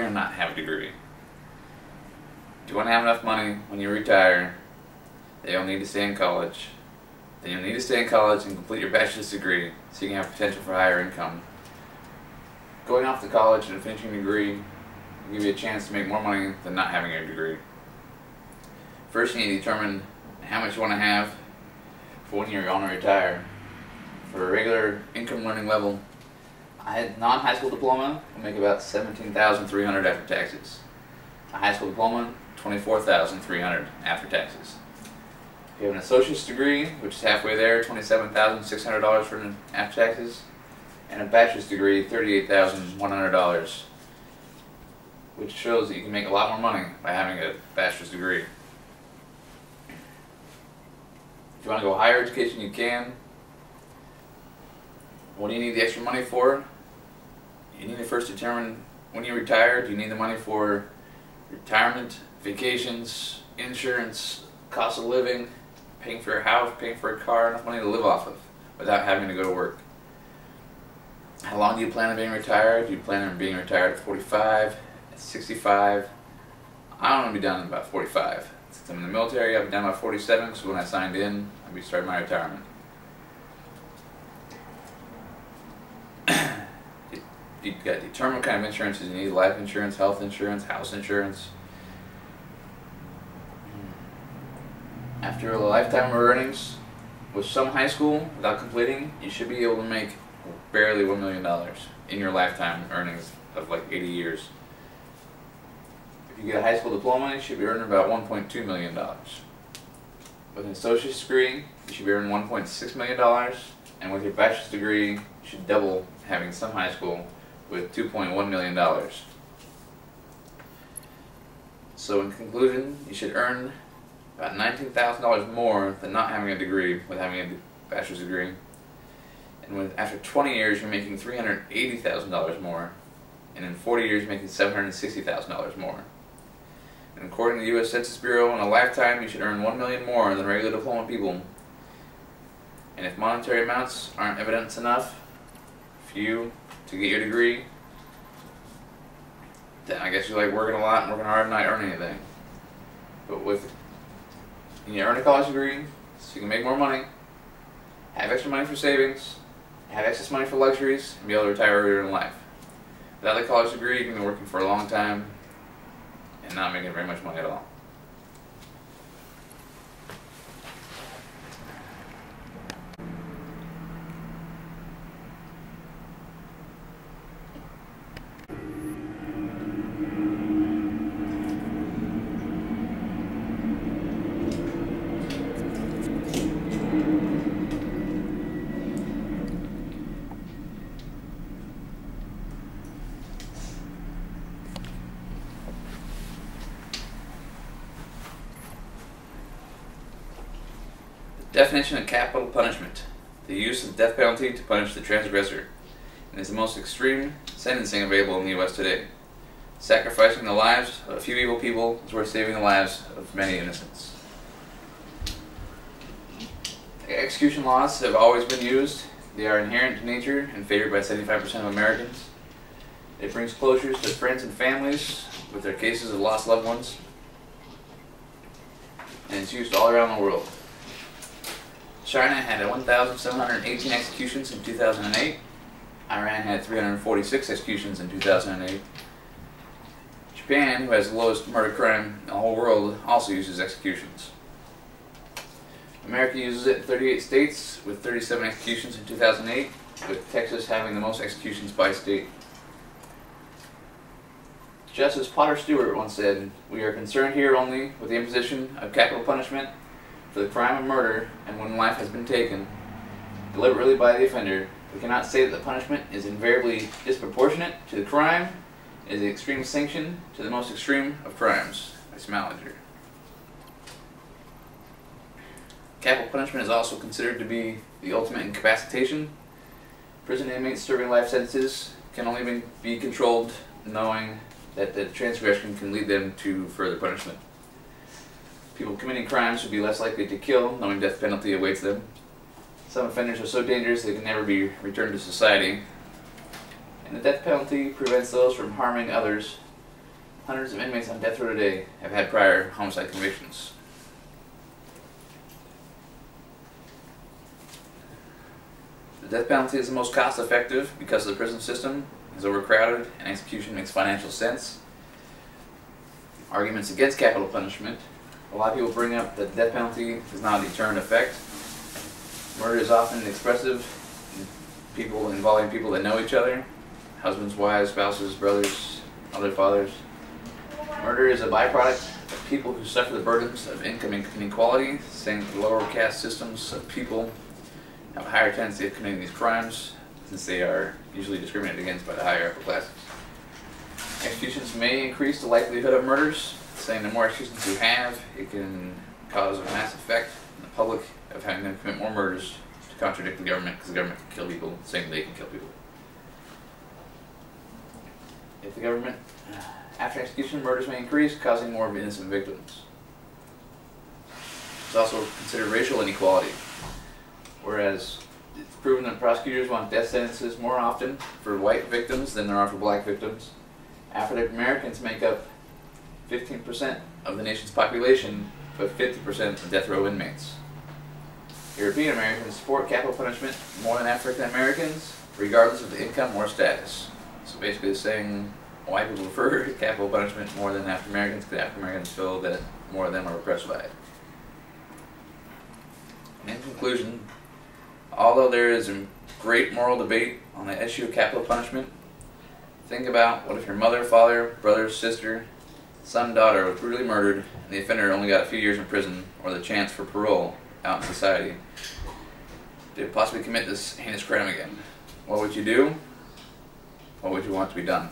and not have a degree. If you want to have enough money when you retire, then you'll need to stay in college. Then you'll need to stay in college and complete your bachelor's degree so you can have potential for higher income. Going off to college and finishing a degree will give you a chance to make more money than not having a degree. First, you need to determine how much you want to have for when you're going to retire. For a regular income learning level, a non-high school diploma will make about $17,300 after taxes. A high school diploma, $24,300 after taxes. If you have an associate's degree, which is halfway there, $27,600 for after taxes, and a bachelor's degree, $38,100, which shows that you can make a lot more money by having a bachelor's degree. If you want to go higher education, you can. What do you need the extra money for? You need to first determine when you retire, do you need the money for retirement, vacations, insurance, cost of living, paying for a house, paying for a car, enough money to live off of without having to go to work. How long do you plan on being retired? Do you plan on being retired at 45, at 65? I want to be done at about 45. Since I'm in the military, I'll be done about 47, so when I signed in, I'll be starting my retirement. You've got to determine what kind of insurance you need: life insurance, health insurance, house insurance. After a lifetime of earnings, with some high school, without completing, you should be able to make barely $1 million in your lifetime earnings of like 80 years. If you get a high school diploma, you should be earning about $1.2 million. With an associate's degree, you should be earning $1.6 million, and with your bachelor's degree, you should double having some high school with $2.1 million. So in conclusion, you should earn about $19,000 more than not having a degree with having a bachelor's degree. And after 20 years, you're making $380,000 more. And in 40 years, you're making $760,000 more. And according to the U.S. Census Bureau, in a lifetime, you should earn $1 million more than regular diploma people. And if monetary amounts aren't evidence enough for you to get your degree, then I guess you like working a lot and working hard and not earning anything. But you need to earn a college degree so you can make more money, have extra money for savings, have excess money for luxuries, and be able to retire earlier in life. Without a college degree, you can be working for a long time and not making very much money at all. Definition of capital punishment: the use of the death penalty to punish the transgressor, and is the most extreme sentencing available in the U.S. today. Sacrificing the lives of a few evil people is worth saving the lives of many innocents. Execution laws have always been used. They are inherent to nature and favored by 75% of Americans. It brings closures to friends and families with their cases of lost loved ones, and it's used all around the world. China had 1,718 executions in 2008. Iran had 346 executions in 2008. Japan, who has the lowest murder crime in the whole world, also uses executions. America uses it in 38 states with 37 executions in 2008, with Texas having the most executions by state. Justice Potter Stewart once said, "We are concerned here only with the imposition of capital punishment for the crime of murder, and when life has been taken deliberately by the offender, we cannot say that the punishment is invariably disproportionate to the crime. It is the extreme sanction to the most extreme of crimes." By Salinger. Capital punishment is also considered to be the ultimate incapacitation. Prison inmates serving life sentences can only be controlled knowing that the transgression can lead them to further punishment. People committing crimes would be less likely to kill, knowing death penalty awaits them. Some offenders are so dangerous they can never be returned to society. And the death penalty prevents those from harming others Hundreds of inmates on death row today have had prior homicide convictions. The death penalty is the most cost effective because the prison system is overcrowded and execution makes financial sense. Arguments against capital punishment. A lot of people bring up that the death penalty is not a deterrent effect. Murder is often expressive involving people that know each other. Husbands, wives, spouses, brothers, other fathers. Murder is a byproduct of people who suffer the burdens of income inequality, saying that the lower caste systems of people have a higher tendency of committing these crimes since they are usually discriminated against by the higher upper classes. Executions may increase the likelihood of murders, saying the more executions you have, it can cause a mass effect in the public of having them commit more murders to contradict the government, because the government can kill people, saying they can kill people. If the government, after execution, murders may increase, causing more of innocent victims. It's also considered racial inequality, whereas it's proven that prosecutors want death sentences more often for white victims than there are for black victims. African Americans make up 15% of the nation's population, but 50% of death row inmates. European Americans support capital punishment more than African Americans, regardless of the income or status. So basically it's saying white people prefer capital punishment more than African Americans, because African Americans feel that more of them are oppressed by it. In conclusion, although there is a great moral debate on the issue of capital punishment, think about what if your mother, father, brother, sister, son, daughter was brutally murdered and the offender only got a few years in prison or the chance for parole out in society. They possibly commit this heinous crime again. What would you do? What would you want to be done?